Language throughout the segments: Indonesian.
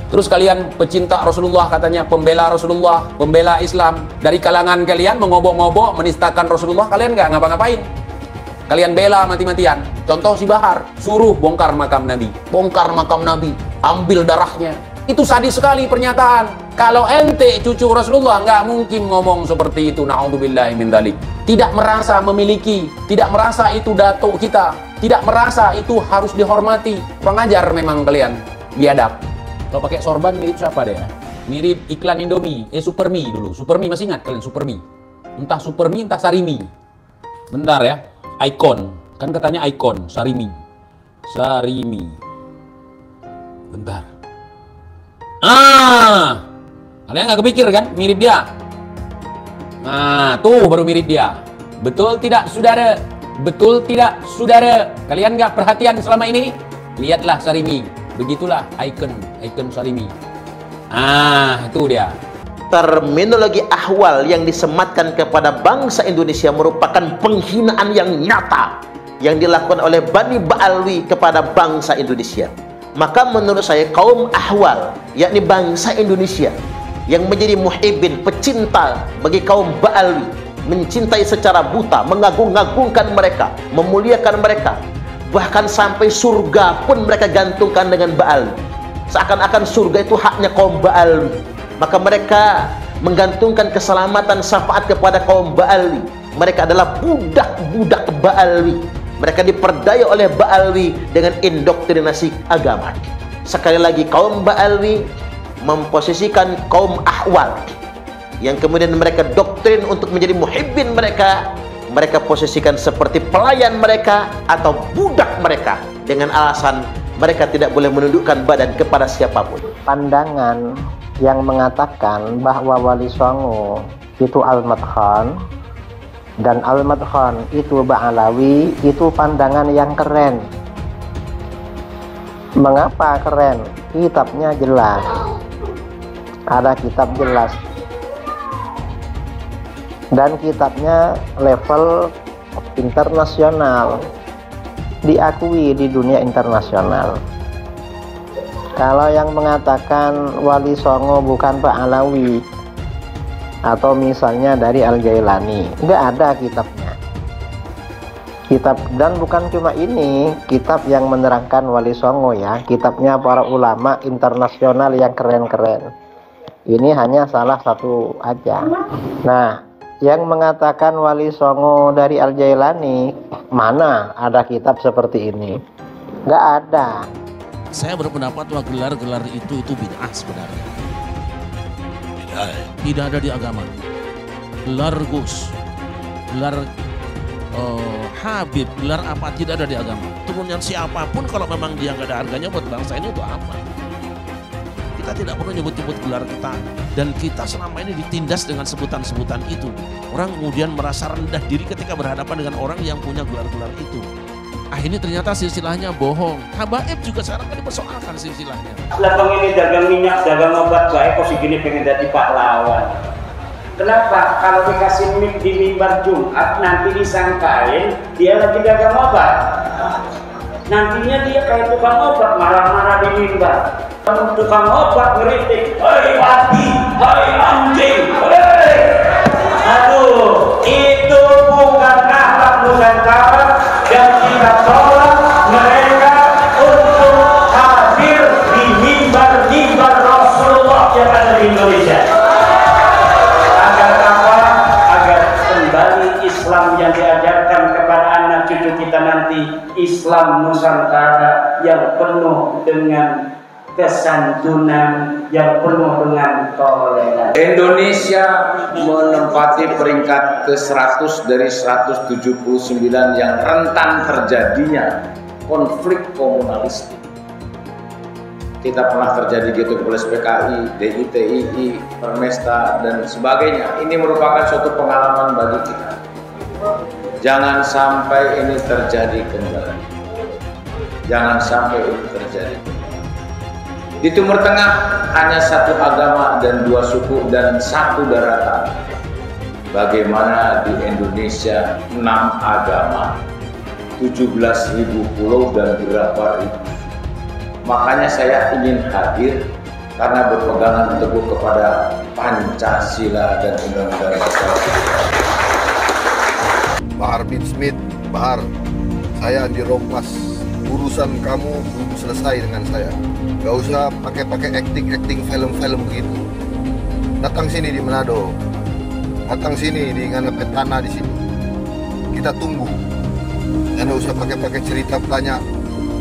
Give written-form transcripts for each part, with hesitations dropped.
Terus kalian pecinta Rasulullah, katanya pembela Rasulullah, pembela Islam. Dari kalangan kalian mengobok-ngobok, menistakan Rasulullah, kalian nggak ngapa-ngapain. Kalian bela mati-matian. Contoh si Bahar, suruh bongkar makam Nabi. Bongkar makam Nabi, ambil darahnya. Itu sadis sekali pernyataan. Kalau ente cucu Rasulullah, nggak mungkin ngomong seperti itu. Na'udzubillahi min dzalik. Tidak merasa memiliki, tidak merasa itu datuk kita, tidak merasa itu harus dihormati. Kurang ajar memang kalian, biadab. Kalau pakai sorban mirip siapa deh? Mirip iklan Indomie, Supermi dulu. Supermi, masih ingat kalian Supermi? Entah Supermi, entah Sarimi. Bentar ya, Icon. Kan katanya Icon, Sarimi. Sarimi. Bentar. Kalian nggak kepikir kan? Mirip dia. Nah, tuh baru mirip dia. Betul tidak, saudara? Betul tidak, saudara? Kalian nggak perhatian selama ini? Lihatlah Sarimi. Begitulah icon Sarimi. Itu dia. Terminologi ahwal yang disematkan kepada bangsa Indonesia merupakan penghinaan yang nyata yang dilakukan oleh Bani Ba'alwi kepada bangsa Indonesia. Maka menurut saya kaum ahwal, yakni bangsa Indonesia yang menjadi muhibbin, pecinta bagi kaum Ba'alwi, mencintai secara buta, mengagung-agungkan mereka, memuliakan mereka, bahkan sampai surga pun mereka gantungkan dengan Ba'alwi. Seakan-akan surga itu haknya kaum Ba'alwi. Maka mereka menggantungkan keselamatan syafaat kepada kaum Ba'alwi. Mereka adalah budak-budak Ba'alwi. Mereka diperdaya oleh Ba'alwi dengan indoktrinasi agama. Sekali lagi, kaum Ba'alwi memposisikan kaum ahwal yang kemudian mereka doktrin untuk menjadi muhibbin mereka. Mereka posisikan seperti pelayan mereka atau budak mereka dengan alasan mereka tidak boleh menundukkan badan kepada siapapun. Pandangan yang mengatakan bahwa Wali Songo itu Al-Madkhan dan Al-Madkhan itu Ba'alawi, itu pandangan yang keren. Mengapa keren? Kitabnya jelas. Ada kitab jelas. Dan kitabnya level internasional, diakui di dunia internasional. Kalau yang mengatakan Wali Songo bukan Ba'alawi atau misalnya dari Al-Jailani, nggak ada kitabnya. Kitab, dan bukan cuma ini kitab yang menerangkan Wali Songo ya, kitabnya para ulama internasional yang keren-keren. Ini hanya salah satu aja. Nah, yang mengatakan Wali Songo dari Al-Jailani, mana ada kitab seperti ini? Nggak ada. Saya berpendapat bahwa gelar-gelar itu bid'ah sebenarnya. Tidak ada di agama. Gelar Gus, gelar Habib, gelar apa, tidak ada di agama. Turunnya siapapun kalau memang dia nggak ada harganya buat bangsa ini untuk apa? Kita tidak perlu nyebut-nyebut gelar kita, dan kita selama ini ditindas dengan sebutan-sebutan itu. Orang kemudian merasa rendah diri ketika berhadapan dengan orang yang punya gelar-gelar itu. Ini ternyata silsilahnya bohong. Habaib juga sekarang kan dipersoalkan silsilahnya. Labang ini dagang minyak, dagang obat, baik kok segini pengen jadi pahlawan. Kenapa? Kalau dikasih mic di mimbar Jumat, nanti disangkain dia lagi dagang obat. Nantinya dia kayak tukang obat, marah-marah di mimbar. Tukang obat ngeritik, hei mati, hei anjing, hei. Aduh, itu bukan akhlak Nusantara, dan kita tolak mereka untuk hadir di mimbar-mimbar Rasulullah yang ada di Indonesia. Agar apa? Agar kembali Islam yang diajarkan kepada anak cucu kita nanti, Islam Nusantara yang penuh dengan kesantunan, yang penuh dengan toleransi. Indonesia menempati peringkat ke-100 dari 179 yang rentan terjadinya konflik komunalistik. Kita pernah terjadi gitu oleh PKI, DITII, Permesta dan sebagainya. Ini merupakan suatu pengalaman bagi kita. Jangan sampai ini terjadi kembali. Jangan sampai ini terjadi. Di Timur Tengah hanya satu agama dan dua suku dan satu daratan. Bagaimana di Indonesia 6 agama, 17.000 pulau dan berapa ribu. Makanya saya ingin hadir karena berpegangan teguh kepada Pancasila dan Undang-Undang Dasar. Bahar bin Smith, Bahar, saya Andi Rompas. Urusan kamu belum selesai dengan saya. Gak usah pakai acting film-film begitu. Datang sini di Manado, datang sini di Ngana-Petana di sini. Kita tunggu. Jangan usah pakai cerita banyak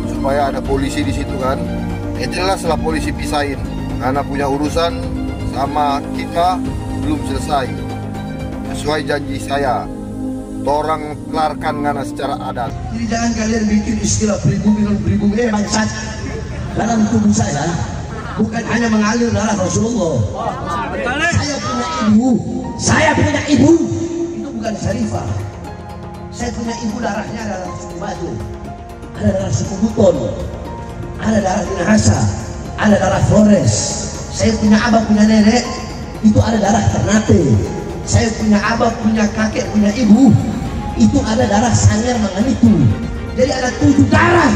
supaya ada polisi di situ kan. Ya jelaslah polisi pisahin. Karena punya urusan sama kita belum selesai. Sesuai janji saya. Orang kelarkan Ngana secara adat. Jadi jangan kalian bikin istilah pribumi bangsat dalam tubuh saya bukan hanya mengalir darah Rasulullah. Saya punya ibu itu bukan Syarifah. Saya punya ibu darahnya adalah suku Batu, ada darah suku Buton, ada darah Minahasa, ada darah Flores. Saya punya abah punya nenek itu ada darah Ternate. Saya punya abah, punya kakek, punya ibu, itu ada darah Sangir Manganitu. Jadi ada 7 darah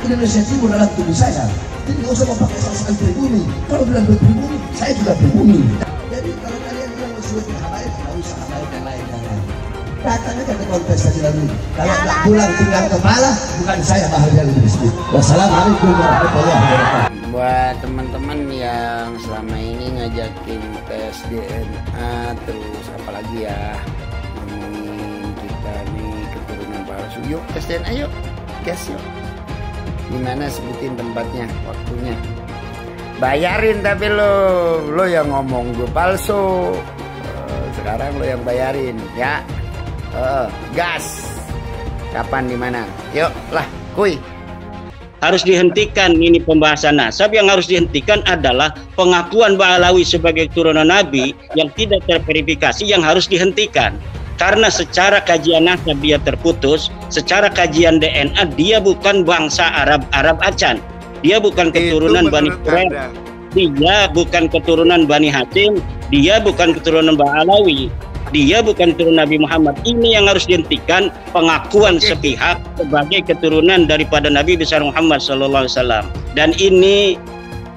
Indonesia Timur dalam tubuh saya. Jadi nggak usah mau pakai soal pribumi. Kalau bilang pribumi, saya juga pribumi. Jadi kalau kalian bilang usul habaib, nggak usah habaib yang lain. Datang aja ke kontestasi lagi. Kalau nggak pulang tinggal kepala, bukan saya bahagia lebih sedikit. Wassalamualaikum warahmatullahi wabarakatuh. Buat teman-teman yang selama ini ngajakin tes DNA, terus apalagi ya ngomongin kita nih keturunan palsu, yuk tes DNA yuk, gas yuk. Gimana sebutin tempatnya, waktunya, bayarin tapi lo yang ngomong gue palsu, sekarang lo yang bayarin ya. Gas, kapan, di mana, yuk lah kuy. Harus dihentikan ini pembahasan nasab. Yang harus dihentikan adalah pengakuan Ba'alawi sebagai keturunan Nabi yang tidak terverifikasi, yang harus dihentikan. Karena secara kajian nasab dia terputus, secara kajian DNA dia bukan bangsa Arab Acan, dia bukan keturunan Bani Quraisy, dia bukan keturunan Bani Hashim, dia bukan keturunan Ba'alawi, dia bukan keturunan Nabi Muhammad. Ini yang harus dihentikan, pengakuan sepihak sebagai keturunan daripada Nabi besar Muhammad SAW. Dan ini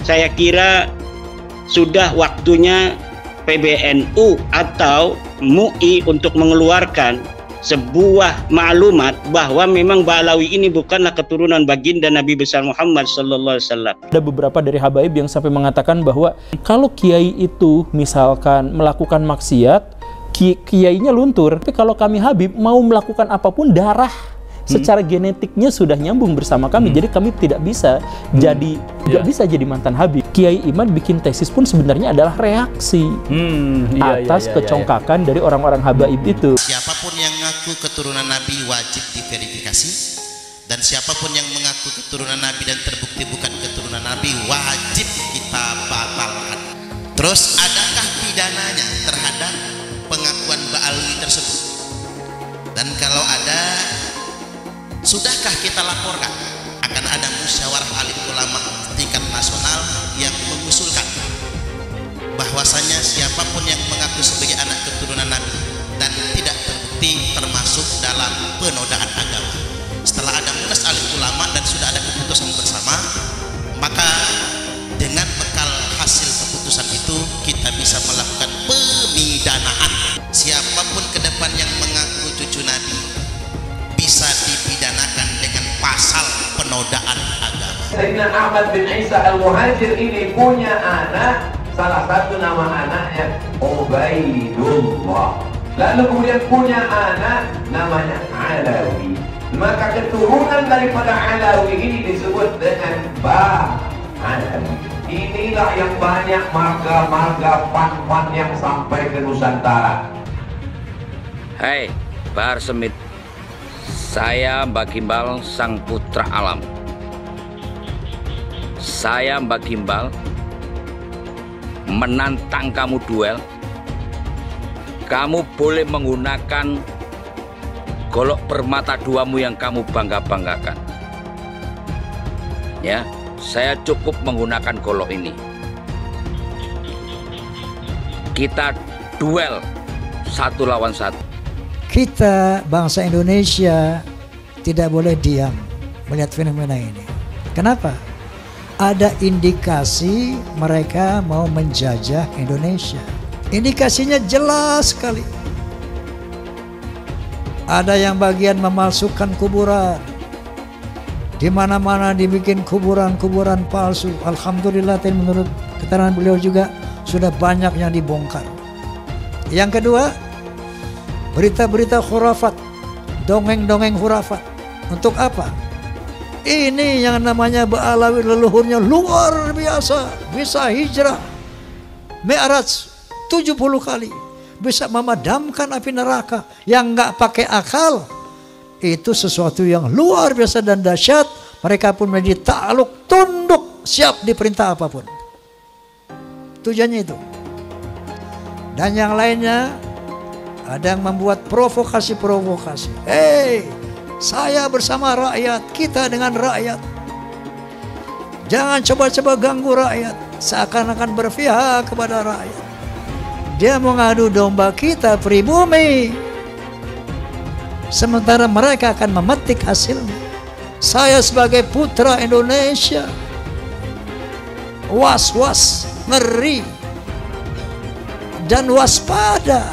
saya kira sudah waktunya PBNU atau MUI untuk mengeluarkan sebuah maklumat bahwa memang Ba'alawi ini bukanlah keturunan baginda Nabi besar Muhammad SAW. Ada beberapa dari habaib yang sampai mengatakan bahwa kalau kiai itu misalkan melakukan maksiat, kiainya luntur. Tapi kalau kami Habib mau melakukan apapun, darah secara genetiknya sudah nyambung bersama kami. Jadi kami tidak bisa jadi mantan Habib. Kiai Iman bikin tesis pun sebenarnya adalah reaksi atas kecongkakan dari orang-orang habaib itu. Siapapun yang mengaku keturunan Nabi wajib diverifikasi, dan siapapun yang mengaku keturunan Nabi dan terbukti bukan keturunan Nabi wajib kita batalkan. Terus adakah pidananya terhadap pengakuan Ba'alawi tersebut? Dan kalau ada, sudahkah kita laporkan? Akan ada musyawarah alim ulama tingkat nasional yang mengusulkan bahwasanya siapapun yang mengaku sebagai anak keturunan Nabi dan tidak terbukti termasuk dalam penodaan agama. Setelah ada munas alim ulama dan sudah ada keputusan bersama, maka dengan bekal hasil keputusan itu kita bisa melakukan pemidanaan. Siapapun ke depan yang mengaku cucu Nabi bisa dipidanakan dengan pasal penodaan agama. Sayyidina Ahmad bin Isa Al-Muhajir ini punya anak, salah satu nama anaknya Ubaidullah. Lalu kemudian punya anak namanya Alawi. Maka keturunan daripada Alawi ini disebut dengan Ba'alawi. Inilah yang banyak marga-marga pan-pan yang sampai ke Nusantara. Hai, Bahar Smith. Saya Mbak Gimbal, sang putra alam. Saya Mbak Gimbal menantang kamu duel. Kamu boleh menggunakan golok permata duamu yang kamu bangga-banggakan. Ya, saya cukup menggunakan golok ini. Kita duel 1 lawan 1. Kita bangsa Indonesia tidak boleh diam melihat fenomena ini. Kenapa? ada indikasi mereka mau menjajah Indonesia. Indikasinya jelas sekali. Ada yang bagian memalsukan kuburan. Di mana-mana dibikin kuburan-kuburan palsu. Alhamdulillah, menurut keterangan beliau juga sudah banyak yang dibongkar. Yang kedua, berita-berita khurafat, dongeng-dongeng khurafat. Untuk apa? Ini yang namanya Ba'alawi leluhurnya luar biasa, bisa hijrah Mi'raj 70 kali, bisa memadamkan api neraka yang nggak pakai akal. Itu sesuatu yang luar biasa dan dahsyat. Mereka pun menjadi takluk, tunduk, siap diperintah apapun. Tujuannya itu. Dan yang lainnya, ada yang membuat provokasi-provokasi. Hei, saya bersama rakyat, kita dengan rakyat. Jangan coba-coba ganggu rakyat, seakan-akan berpihak kepada rakyat. Dia mau ngadu domba kita pribumi, sementara mereka akan memetik hasilnya. Saya sebagai putra Indonesia, was-was, ngeri, dan waspada.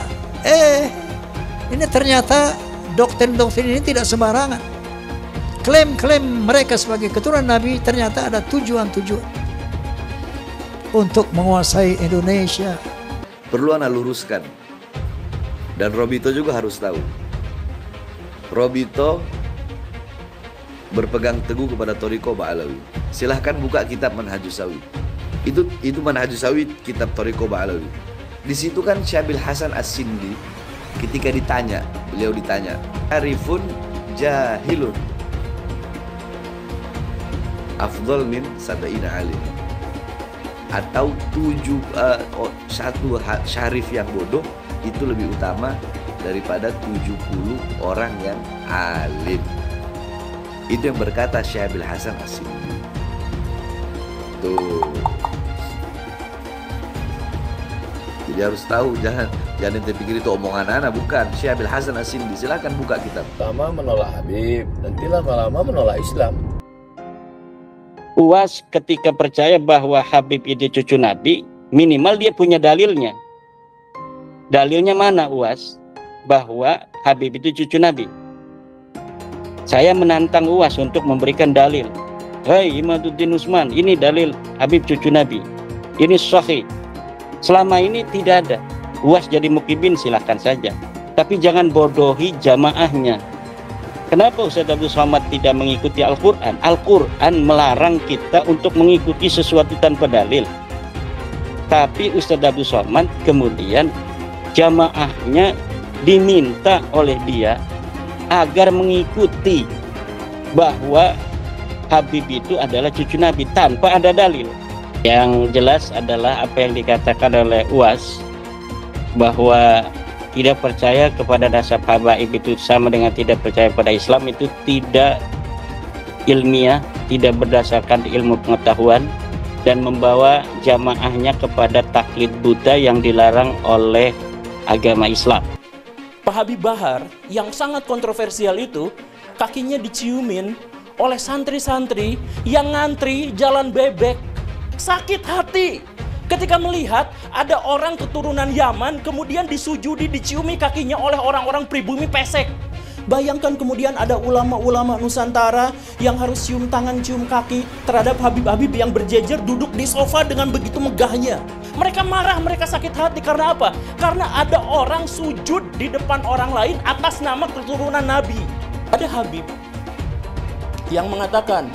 Ini ternyata doktrin-doktrin ini tidak sembarangan. Klaim-klaim mereka sebagai keturunan Nabi ternyata ada tujuan-tujuan untuk menguasai Indonesia. Perlu ana luruskan, dan Robito juga harus tahu. Robito berpegang teguh kepada Thariqah Ba'alawi. Silahkan buka kitab Manhajus Sawi. Itu Manhajus Sawi, kitab Thariqah Ba'alawi. Di situ kan Syabil Hasan As-Sindi ketika beliau ditanya, Arifun jahilun afdal min sab'ina alim, atau satu syarif yang bodoh itu lebih utama daripada 70 orang yang alim. Itu yang berkata Syabil Hasan As-Sindi. Tuh. Jadi harus tahu, jangan ente pikir itu omongan anak, bukan. Syabil Hasan As-Sindi, silakan buka kitab. Pertama menolak Habib, nanti lama-lama menolak Islam. UAS ketika percaya bahwa Habib itu cucu Nabi, minimal dia punya dalilnya. Dalilnya mana UAS? Bahwa Habib itu cucu Nabi. Saya menantang UAS untuk memberikan dalil. Hei Imaduddin Usman, ini dalil Habib cucu Nabi. Ini sahih. Selama ini tidak ada. UAS jadi mukibin silahkan saja. Tapi jangan bodohi jamaahnya. Kenapa Ustaz Abdul Somad tidak mengikuti Al-Quran? Al-Quran melarang kita untuk mengikuti sesuatu tanpa dalil. Tapi Ustaz Abdul Somad kemudian jamaahnya diminta oleh dia agar mengikuti bahwa Habib itu adalah cucu Nabi tanpa ada dalil. Yang jelas adalah apa yang dikatakan oleh UAS, bahwa tidak percaya kepada nasab habaib itu sama dengan tidak percaya pada Islam, itu tidak ilmiah, tidak berdasarkan ilmu pengetahuan, dan membawa jamaahnya kepada taklid buta yang dilarang oleh agama Islam. Pak Habib Bahar yang sangat kontroversial itu kakinya diciumin oleh santri-santri yang ngantri jalan bebek. Sakit hati ketika melihat ada orang keturunan Yaman kemudian disujudi, diciumi kakinya oleh orang-orang pribumi pesek. Bayangkan kemudian ada ulama-ulama Nusantara yang harus cium tangan, cium kaki terhadap Habib-Habib yang berjejer duduk di sofa dengan begitu megahnya. Mereka marah, mereka sakit hati. Karena apa? Karena ada orang sujud di depan orang lain atas nama keturunan Nabi. Ada Habib yang mengatakan,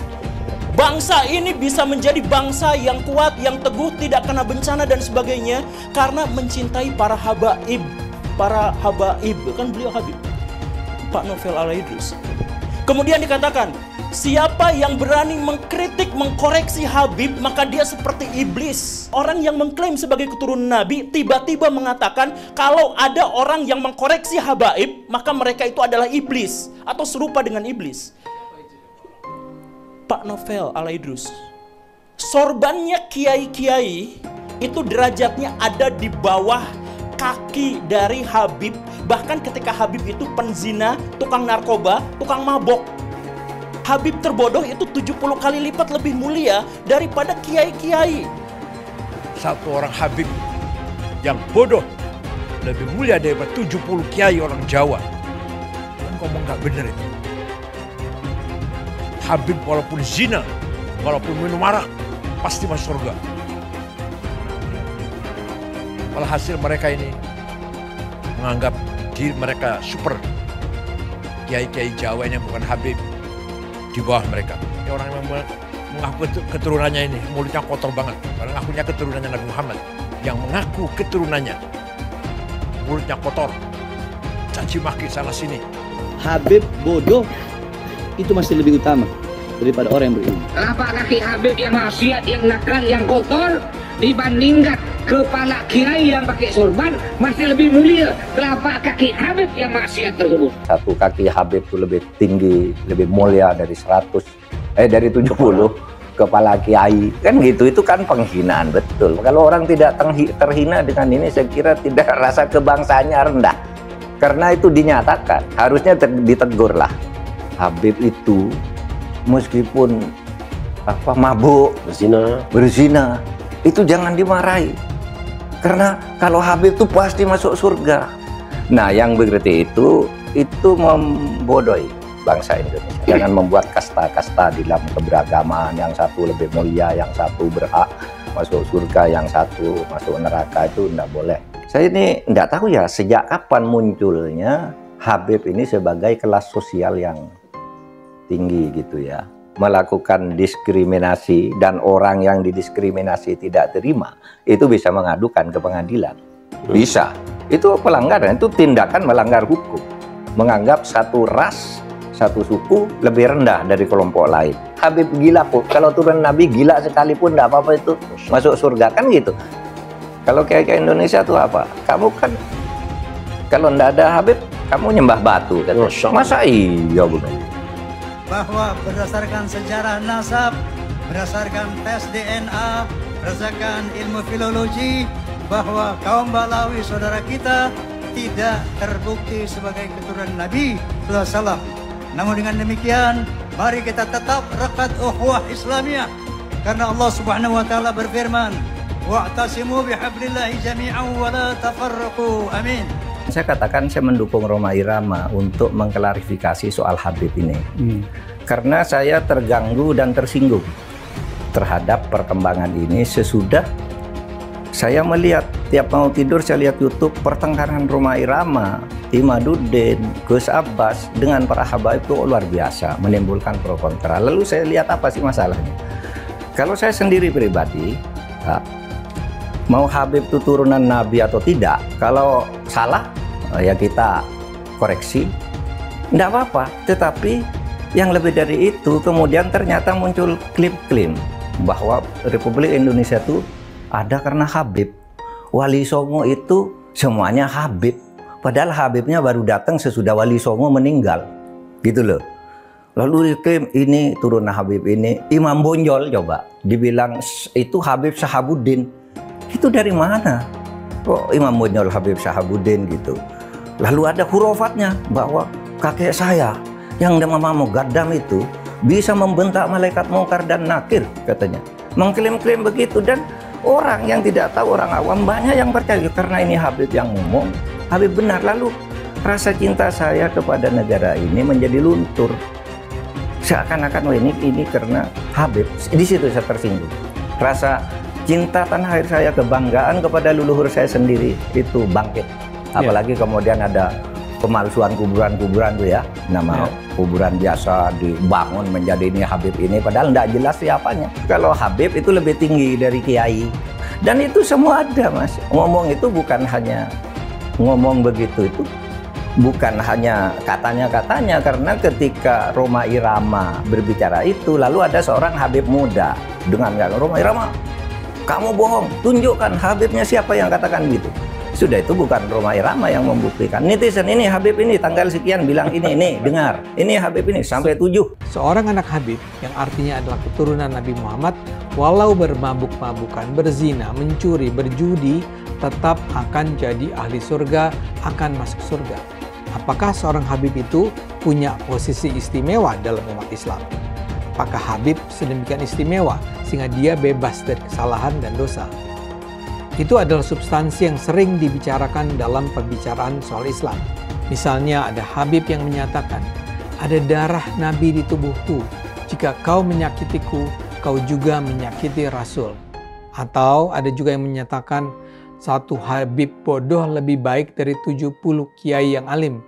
bangsa ini bisa menjadi bangsa yang kuat, yang teguh, tidak kena bencana dan sebagainya karena mencintai para habaib. Para habaib, kan beliau Habib, Pak Novel Al-Idrus. Kemudian dikatakan, siapa yang berani mengkritik, mengkoreksi Habib, maka dia seperti iblis. Orang yang mengklaim sebagai keturunan Nabi tiba-tiba mengatakan kalau ada orang yang mengkoreksi habaib, maka mereka itu adalah iblis atau serupa dengan iblis. Pak Novel Al-Idrus, sorbannya kiai-kiai itu derajatnya ada di bawah kaki dari Habib. Bahkan ketika Habib itu penzina, tukang narkoba, tukang mabok. Habib terbodoh itu 70 kali lipat lebih mulia daripada kiai-kiai. Satu orang Habib yang bodoh lebih mulia daripada 70 kiai orang Jawa. Kan ngomong nggak bener itu. Habib walaupun zina, walaupun minum arak, pasti masuk surga. Walhasil mereka ini menganggap diri mereka super. Kiai-kiai Jawa yang bukan Habib di bawah mereka. Ini orang yang mengaku keturunannya ini mulutnya kotor banget. Karena ngakunya keturunannya Nabi Muhammad. Yang mengaku keturunannya mulutnya kotor, caci maki sana sini. Habib bodoh itu masih lebih utama daripada orang yang berilmu. Kenapa kaki Habib yang maksiat, yang nakal, yang kotor dibandingkan kepala kiai yang pakai sorban masih lebih mulia telapak kaki Habib yang maksiat tersebut? Satu kaki Habib itu lebih tinggi, lebih mulia dari 70 kepala kiai, kan gitu. Itu kan penghinaan, betul. Kalau orang tidak terhina dengan ini, saya kira tidak, rasa kebangsaannya rendah. Karena itu dinyatakan, harusnya ditegur lah. Habib itu meskipun mabuk, berzina, itu jangan dimarahi. Karena kalau Habib itu pasti masuk surga. Nah, yang begitu itu membodohi bangsa Indonesia. Jangan membuat kasta-kasta di dalam keberagaman, yang satu lebih mulia, yang satu berhak masuk surga, yang satu masuk neraka, itu tidak boleh. Saya ini tidak tahu ya sejak kapan munculnya Habib ini sebagai kelas sosial yang tinggi gitu ya, melakukan diskriminasi, dan orang yang didiskriminasi tidak terima itu bisa mengadukan ke pengadilan. Bisa. Itu pelanggaran, itu tindakan melanggar hukum. Menganggap satu ras, satu suku lebih rendah dari kelompok lain. Habib gila kok, kalau turun Nabi gila sekalipun tidak apa-apa itu masuk surga, kan gitu. Kalau kayak Indonesia tuh apa? Kamu kan kalau tidak ada Habib, kamu nyembah batu kan? Masa iya begitu? Bahwa berdasarkan sejarah nasab, berdasarkan tes DNA, berdasarkan ilmu filologi, bahwa kaum Balawi saudara kita tidak terbukti sebagai keturunan Nabi SAW. Namun dengan demikian, mari kita tetap rakat ukhuwah Islamiyah, karena Allah Subhanahu wa taala berfirman, wa'tasimu bihablillahi jami'an wa la tafarraqu. Amin. Saya katakan saya mendukung Rhoma Irama untuk mengklarifikasi soal Habib ini. Karena saya terganggu dan tersinggung terhadap perkembangan ini sesudah saya melihat tiap mau tidur saya lihat YouTube pertengkaran Rhoma Irama, Imaduddin, Gus Abbas dengan para habaib itu luar biasa, menimbulkan pro kontra. Lalu saya lihat apa sih masalahnya? Kalau saya sendiri pribadi, mau Habib itu turunan Nabi atau tidak, kalau salah ya kita koreksi, tidak apa-apa. Tetapi yang lebih dari itu, kemudian ternyata muncul klaim-klaim bahwa Republik Indonesia itu ada karena Habib. Wali Songo itu semuanya Habib. Padahal Habibnya baru datang sesudah Wali Songo meninggal. Gitu loh. Lalu diklaim ini turunan Habib ini. Imam Bonjol coba dibilang itu Habib Sahabuddin. Itu dari mana? Kok Imam Bonjol Habib Sahabuddin gitu. Lalu ada hurufatnya bahwa kakek saya yang nama Mugaddam itu bisa membentak malaikat mungkar dan nakir katanya. Mengklaim-klaim begitu, dan orang yang tidak tahu, orang awam banyak yang percaya karena ini Habib yang ngomong, Habib benar. Lalu rasa cinta saya kepada negara ini menjadi luntur. Seakan-akan ini karena Habib. Di situ saya tersinggung. Rasa cinta tanah air saya, kebanggaan kepada leluhur saya sendiri itu bangkit. Apalagi kemudian ada pemalsuan kuburan-kuburan tuh ya, nama kuburan biasa dibangun menjadi ini Habib ini, padahal tidak jelas siapanya. Kalau Habib itu lebih tinggi dari kiai, dan itu semua ada, Mas. Ngomong itu bukan hanya ngomong begitu, itu bukan hanya katanya-katanya, karena ketika Rhoma Irama berbicara itu, lalu ada seorang Habib muda dengan Rhoma Irama, kamu bohong, tunjukkan Habibnya siapa yang katakan gitu. Sudah, itu bukan Rhoma Irama yang membuktikan. Netizen ini Habib ini tanggal sekian bilang ini dengar. Ini Habib ini sampai 7. Seorang anak Habib yang artinya adalah keturunan Nabi Muhammad, walau bermabuk-mabukan, berzina, mencuri, berjudi, tetap akan jadi ahli surga, akan masuk surga. Apakah seorang Habib itu punya posisi istimewa dalam umat Islam? Apakah Habib sedemikian istimewa sehingga dia bebas dari kesalahan dan dosa? Itu adalah substansi yang sering dibicarakan dalam pembicaraan soal Islam. Misalnya ada Habib yang menyatakan, ada darah Nabi di tubuhku. Jika kau menyakitiku, kau juga menyakiti Rasul. Atau ada juga yang menyatakan, satu Habib bodoh lebih baik dari 70 kiai yang alim.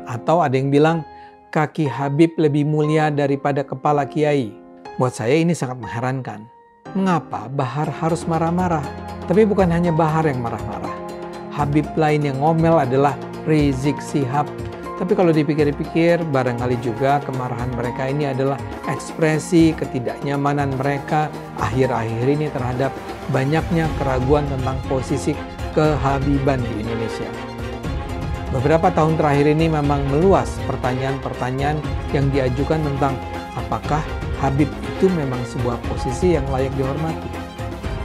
Atau ada yang bilang, kaki Habib lebih mulia daripada kepala kiai. Buat saya ini sangat mengherankan. Mengapa Bahar harus marah-marah? Tapi bukan hanya Bahar yang marah-marah. Habib lain yang ngomel adalah Rizik Syihab. Tapi kalau dipikir-pikir, barangkali juga kemarahan mereka ini adalah ekspresi ketidaknyamanan mereka akhir-akhir ini terhadap banyaknya keraguan tentang posisi kehabiban di Indonesia. Beberapa tahun terakhir ini memang meluas pertanyaan-pertanyaan yang diajukan tentang apakah Habib itu memang sebuah posisi yang layak dihormati.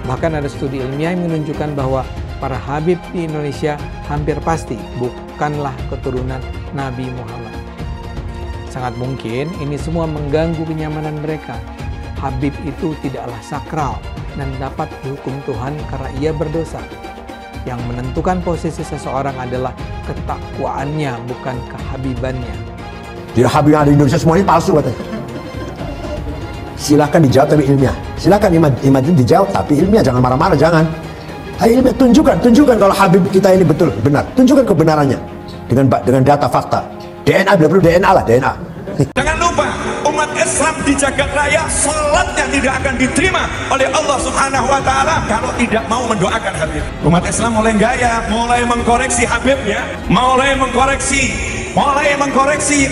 Bahkan ada studi ilmiah yang menunjukkan bahwa para Habib di Indonesia hampir pasti bukanlah keturunan Nabi Muhammad. Sangat mungkin ini semua mengganggu kenyamanan mereka. Habib itu tidaklah sakral dan dapat dihukum Tuhan karena ia berdosa. Yang menentukan posisi seseorang adalah ketakwaannya, bukan kehabibannya. Jadi Habib yang ada di Indonesia semuanya palsu katanya. Silahkan dijawab tapi ilmiah. Silahkan imam itu dijawab tapi ilmiah, jangan marah-marah, jangan. Ayo ilmiah, tunjukkan kalau Habib kita ini betul, benar. Tunjukkan kebenarannya dengan data fakta. DNA, bila perlu DNA lah, DNA. Jangan lupa, umat Islam di jagat raya salatnya tidak akan diterima oleh Allah Subhanahu wa taala kalau tidak mau mendoakan Habib. Umat Islam mulai gaya, mulai mengkoreksi Habibnya, mulai mengkoreksi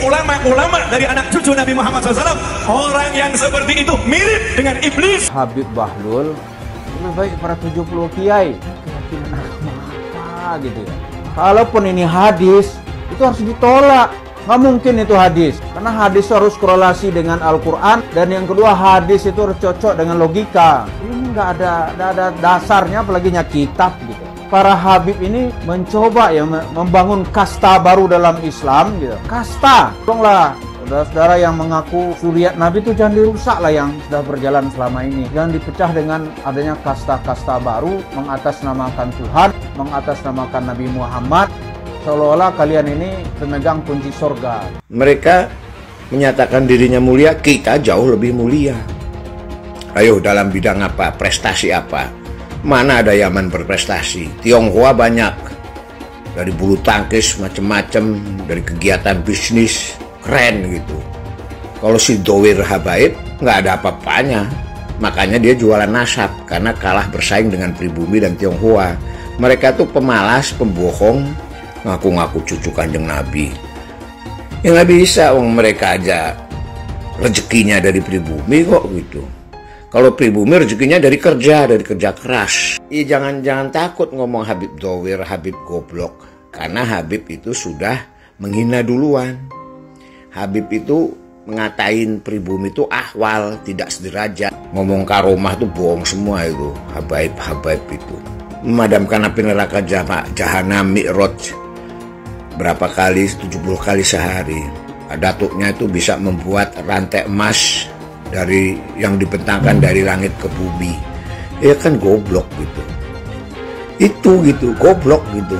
ulama-ulama dari anak cucu Nabi Muhammad SAW. Orang yang seperti itu mirip dengan iblis. Habib Bahlul lebih baik para 70 kiai. Keyakinan agama apa gitu ya. Kalaupun ini hadis, itu harus ditolak. Nggak mungkin itu hadis, karena hadis harus korelasi dengan Al-Quran, dan yang kedua hadis itu harus cocok dengan logika. Ini nggak ada dasarnya, apalagi kitab gitu. Para Habib ini mencoba ya membangun kasta baru dalam Islam gitu. Kasta, tolonglah saudara-saudara yang mengaku suriat Nabi itu jangan dirusak lah yang sudah berjalan selama ini. Jangan dipecah dengan adanya kasta-kasta baru, mengatasnamakan Tuhan, mengatasnamakan Nabi Muhammad. Seolah-olah kalian ini pemegang kunci surga. Mereka menyatakan dirinya mulia, kita jauh lebih mulia. Ayo dalam bidang apa, prestasi apa? Mana ada Yaman berprestasi? Tionghoa banyak. Dari bulu tangkis macam-macam, dari kegiatan bisnis, keren gitu. Kalau si Dowir Habaib nggak ada apa-apanya. Makanya dia jualan nasab, karena kalah bersaing dengan pribumi dan Tionghoa. Mereka tuh pemalas, pembohong, ngaku-ngaku cucu Kanjeng Nabi. Ya nggak bisa, mereka aja rezekinya dari pribumi kok gitu. Kalau pribumi rezekinya dari kerja keras. Jangan takut ngomong Habib Dowir, Habib goblok, karena Habib itu sudah menghina duluan. Habib itu ngatain pribumi itu ahwal, tidak sederajat. Ngomong karomah itu bohong semua itu. Habaib itu memadamkan api neraka jahanam Mi'raj berapa kali, 70 kali sehari. Datuknya itu bisa membuat rantai emas dari yang dibentangkan dari langit ke bumi. Ya kan goblok gitu. Itu gitu, goblok gitu.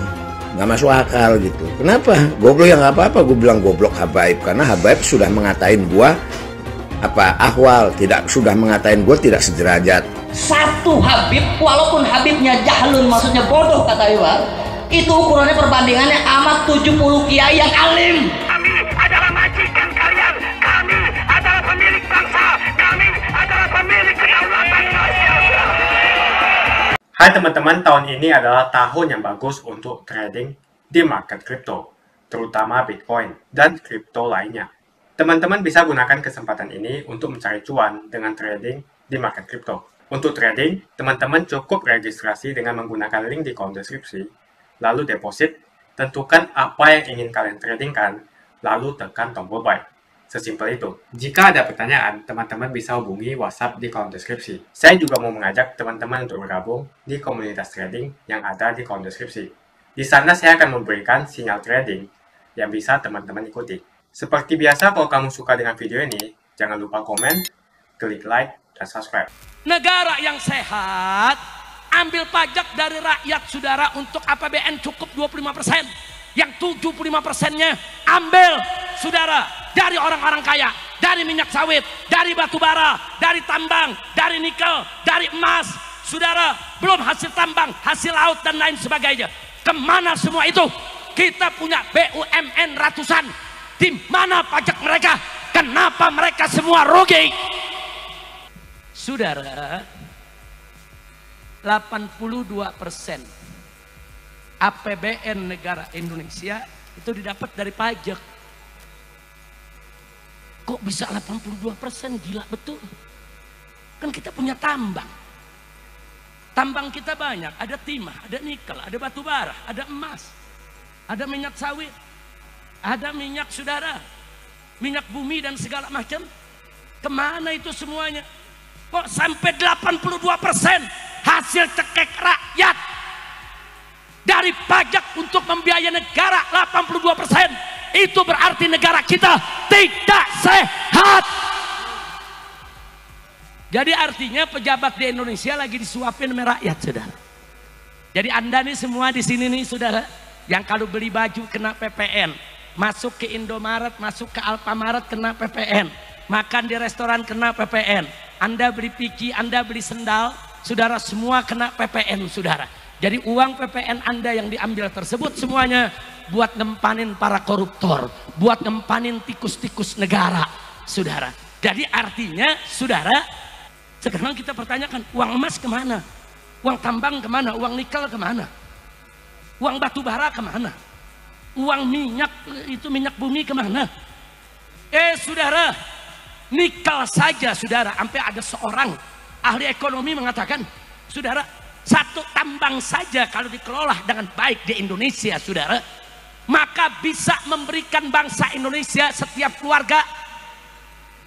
Nggak masuk akal gitu. Kenapa? Goblok yang nggak apa-apa, gue bilang goblok Habaib. Karena Habaib sudah mengatain gua ahwal, sudah mengatain gua tidak sederajat. Satu Habib, walaupun Habibnya jahlun, maksudnya bodoh kata Iwan, itu ukurannya perbandingannya amat 70 kiai yang alim. Kami adalah majikan kalian. Kami adalah pemilik bangsa. Kami adalah pemilik kedaulatan nasional. Hai teman-teman, tahun ini adalah tahun yang bagus untuk trading di market kripto, terutama Bitcoin dan kripto lainnya. Teman-teman bisa gunakan kesempatan ini untuk mencari cuan dengan trading di market kripto. Untuk trading, teman-teman cukup registrasi dengan menggunakan link di kolom deskripsi. Lalu deposit, tentukan apa yang ingin kalian tradingkan, lalu tekan tombol buy. Sesimpel itu. Jika ada pertanyaan, teman-teman bisa hubungi WhatsApp di kolom deskripsi. Saya juga mau mengajak teman-teman untuk bergabung di komunitas trading yang ada di kolom deskripsi. Di sana saya akan memberikan sinyal trading yang bisa teman-teman ikuti. Seperti biasa, kalau kamu suka dengan video ini, jangan lupa komen, klik like, dan subscribe. Negara yang sehat, ambil pajak dari rakyat saudara untuk APBN cukup 25%. Yang 75%-nya ambil saudara dari orang-orang kaya, dari minyak sawit, dari batu bara, dari tambang, dari nikel, dari emas. Saudara, belum hasil tambang, hasil laut dan lain sebagainya. Kemana semua itu? Kita punya BUMN ratusan. Di mana pajak mereka? Kenapa mereka semua rugi? Saudara, 82% APBN negara Indonesia itu didapat dari pajak. Kok bisa 82%? Gila betul. Kan kita punya tambang. Tambang kita banyak, ada timah, ada nikel, ada batu bara, ada emas, ada minyak sawit, ada minyak saudara, minyak bumi dan segala macam. Kemana itu semuanya? Kok sampai 82% hasil cekek rakyat dari pajak untuk membiayai negara 82%? Itu berarti negara kita tidak sehat. Jadi artinya pejabat di Indonesia lagi disuapin sama rakyat, saudara. Jadi Anda nih semua di sini nih, saudara, yang kalau beli baju kena PPN, masuk ke Indomaret, masuk ke Alfamaret kena PPN, makan di restoran kena PPN, Anda beli piki, Anda beli sendal, saudara, semua kena PPN, saudara. Jadi uang PPN Anda yang diambil tersebut semuanya buat ngempanin para koruptor, buat ngempanin tikus-tikus negara, saudara. Jadi artinya, saudara, sekarang kita pertanyakan, uang emas kemana? Uang tambang kemana? Uang nikel kemana? Uang batu bara kemana? Uang minyak, itu minyak bumi kemana? Saudara, nikel saja, saudara, sampai ada seorang ahli ekonomi mengatakan, saudara, satu tambang saja kalau dikelola dengan baik di Indonesia, saudara, maka bisa memberikan bangsa Indonesia setiap keluarga,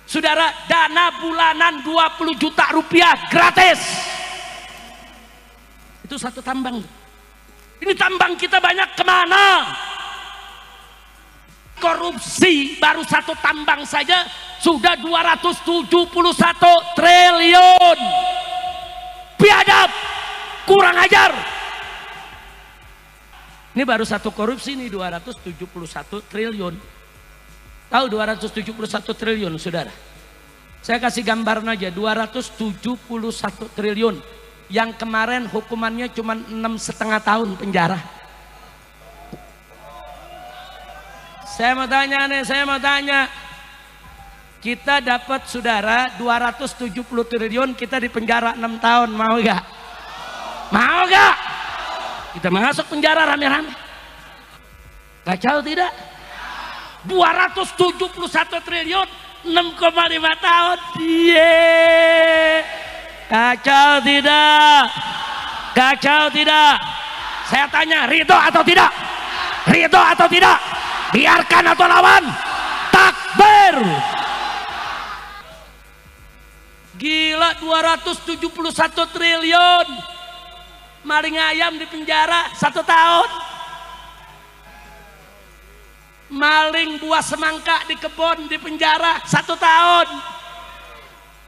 saudara, dana bulanan 20 juta rupiah gratis. Itu satu tambang. Ini tambang kita banyak kemana? Korupsi baru satu tambang saja sudah 271 triliun. Biadab, kurang ajar. Ini baru satu korupsi nih 271 triliun. Tahu 271 triliun, saudara? Saya kasih gambaran aja, 271 triliun. Yang kemarin hukumannya cuma 6,5 tahun penjara. Saya mau tanya nih, kita dapat, saudara, 270 triliun, kita di penjara 6 tahun, mau gak? Mau gak? Kita masuk penjara rame-rame. Kacau tidak? 271 triliun, 6,5 tahun. Kacau tidak? Kacau tidak? Saya tanya, ridho atau tidak? Ridho atau tidak? Biarkan atau lawan? Takbir. Gila, 271 triliun. Maling ayam di penjara 1 tahun. Maling buah semangka di kebun di penjara 1 tahun.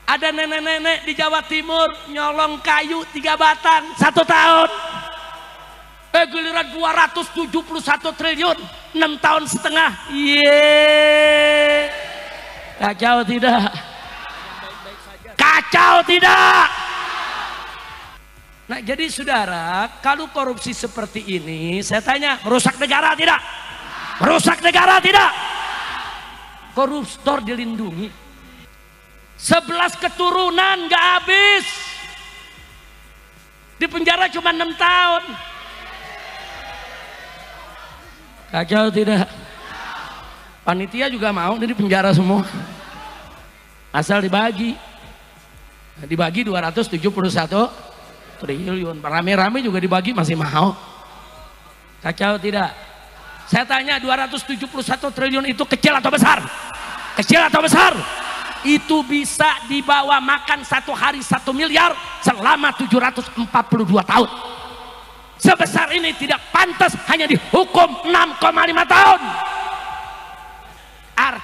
Ada nenek-nenek di Jawa Timur nyolong kayu 3 batang 1 tahun. Giliran 271 triliun 6 tahun setengah. Kacau tidak? Kacau tidak? Nah, jadi saudara, kalau korupsi seperti ini, saya tanya, merusak negara tidak? Merusak negara tidak? Koruptor dilindungi. 11 keturunan gak habis. Di penjara cuma 6 tahun. Kacau tidak? Panitia juga mau di penjara semua. Asal dibagi. Dibagi 271 triliun. Rame-rame juga dibagi masih mau. Kacau tidak? Saya tanya, 271 triliun itu kecil atau besar? Kecil atau besar? Itu bisa dibawa makan 1 hari 1 miliar selama 742 tahun. Sebesar ini tidak pantas hanya dihukum 6,5 tahun.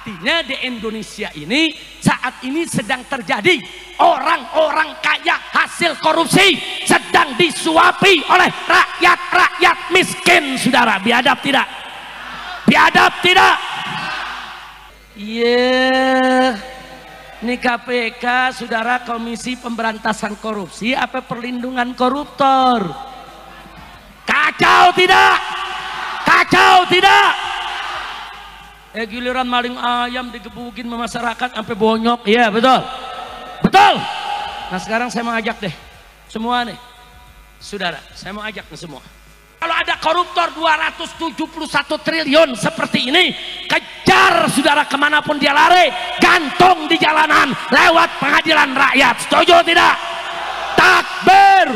Artinya di Indonesia ini saat ini sedang terjadi orang-orang kaya hasil korupsi sedang disuapi oleh rakyat miskin, saudara. Biadab tidak? Biadab tidak? Iya. Ini KPK, saudara, Komisi Pemberantasan Korupsi apa perlindungan koruptor? Kacau tidak? Kacau tidak? Giliran maling ayam digebukin sama masyarakat sampai bonyok. Iya betul, betul. Nah sekarang saya mau ajak deh semua nih, saudara, saya mau ajak nih semua. Kalau ada koruptor 271 triliun seperti ini, kejar saudara kemanapun dia lari, gantung di jalanan lewat pengadilan rakyat. Setuju tidak? Takbir.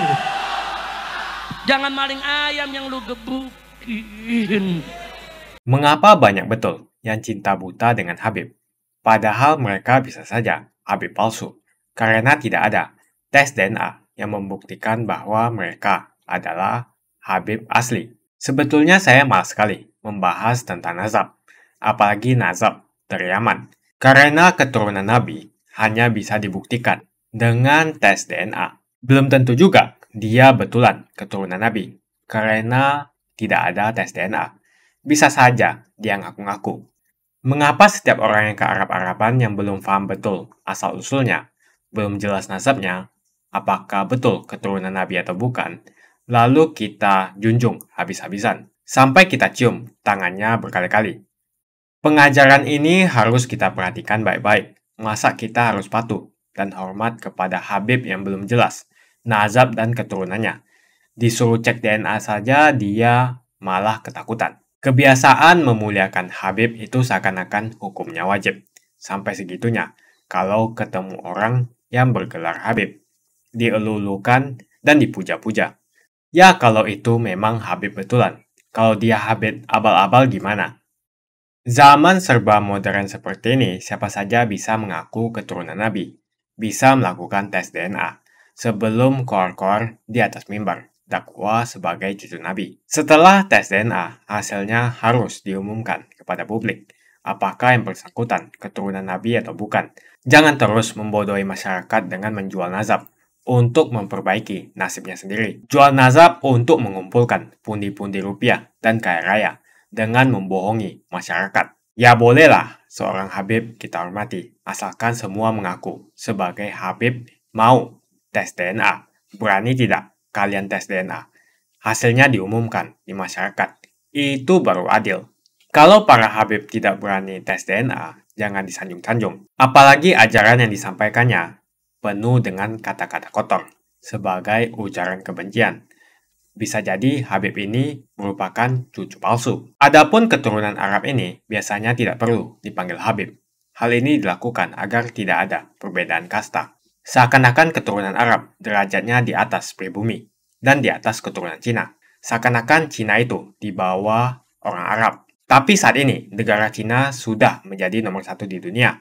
Jangan maling ayam yang lu gebukin. Mengapa banyak betul yang cinta buta dengan Habib? Padahal mereka bisa saja Habib palsu, karena tidak ada tes DNA yang membuktikan bahwa mereka adalah Habib asli. Sebetulnya saya malas sekali membahas tentang nazab, apalagi nazab dari Yaman, karena keturunan Nabi hanya bisa dibuktikan dengan tes DNA. Belum tentu juga dia betulan keturunan Nabi, karena tidak ada tes DNA. Bisa saja dia ngaku-ngaku. Mengapa setiap orang yang ke Arab-Araban yang belum paham betul asal-usulnya, belum jelas nasabnya, apakah betul keturunan Nabi atau bukan, lalu kita junjung habis-habisan, sampai kita cium tangannya berkali-kali. Pengajaran ini harus kita perhatikan baik-baik. Masa kita harus patuh dan hormat kepada Habib yang belum jelas nazab dan keturunannya? Disuruh cek DNA saja dia malah ketakutan. Kebiasaan memuliakan Habib itu seakan-akan hukumnya wajib. Sampai segitunya, kalau ketemu orang yang bergelar Habib, dielulukan dan dipuja-puja. Ya kalau itu memang Habib betulan. Kalau dia Habib abal-abal gimana? Zaman serba modern seperti ini, siapa saja bisa mengaku keturunan Nabi. Bisa melakukan tes DNA. Sebelum koar-koar di atas mimbar, dakwah sebagai cucu Nabi. Setelah tes DNA, hasilnya harus diumumkan kepada publik. Apakah yang bersangkutan keturunan Nabi atau bukan? Jangan terus membodohi masyarakat dengan menjual nazab untuk memperbaiki nasibnya sendiri. Jual nazab untuk mengumpulkan pundi-pundi rupiah dan kaya raya dengan membohongi masyarakat. Ya bolehlah seorang Habib kita hormati, asalkan semua mengaku sebagai Habib mau tes DNA. Berani tidak kalian tes DNA? Hasilnya diumumkan di masyarakat. Itu baru adil. Kalau para Habib tidak berani tes DNA, jangan disanjung-sanjung. Apalagi ajaran yang disampaikannya penuh dengan kata-kata kotor sebagai ujaran kebencian. Bisa jadi Habib ini merupakan cucu palsu. Adapun keturunan Arab ini biasanya tidak perlu dipanggil Habib. Hal ini dilakukan agar tidak ada perbedaan kasta. Seakan-akan keturunan Arab derajatnya di atas pribumi dan di atas keturunan Cina. Seakan-akan Cina itu di bawah orang Arab. Tapi saat ini negara Cina sudah menjadi nomor 1 di dunia.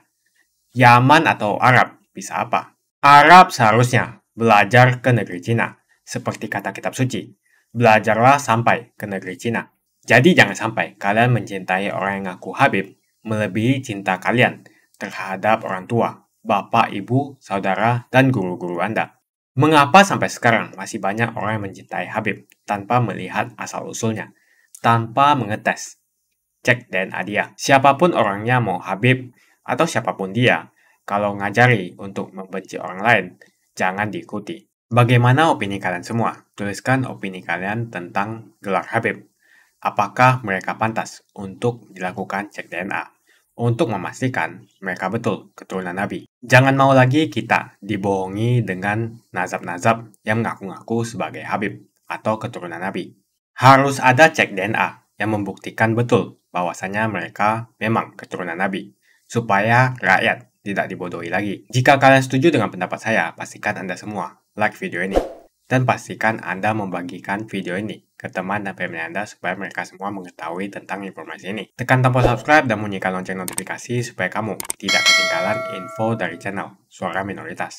Yaman atau Arab bisa apa? Arab seharusnya belajar ke negeri Cina. Seperti kata kitab suci, belajarlah sampai ke negeri Cina. Jadi jangan sampai kalian mencintai orang yang ngaku Habib melebihi cinta kalian terhadap orang tua, bapak, ibu, saudara, dan guru-guru Anda. Mengapa sampai sekarang masih banyak orang yang mencintai Habib tanpa melihat asal-usulnya, tanpa mengetes, cek DNA dia? Siapapun orangnya, mau Habib atau siapapun dia, kalau ngajari untuk membenci orang lain, jangan diikuti. Bagaimana opini kalian semua? Tuliskan opini kalian tentang gelar Habib. Apakah mereka pantas untuk dilakukan cek DNA? Untuk memastikan mereka betul keturunan Nabi. Jangan mau lagi kita dibohongi dengan nazab-nazab yang mengaku-ngaku sebagai Habib atau keturunan Nabi. Harus ada cek DNA yang membuktikan betul bahwasanya mereka memang keturunan Nabi, supaya rakyat tidak dibodohi lagi. Jika kalian setuju dengan pendapat saya, pastikan Anda semua like video ini. Dan pastikan Anda membagikan video ini ke teman dan family Anda supaya mereka semua mengetahui tentang informasi ini. Tekan tombol subscribe dan bunyikan lonceng notifikasi supaya kamu tidak ketinggalan info dari channel Suara Minoritas.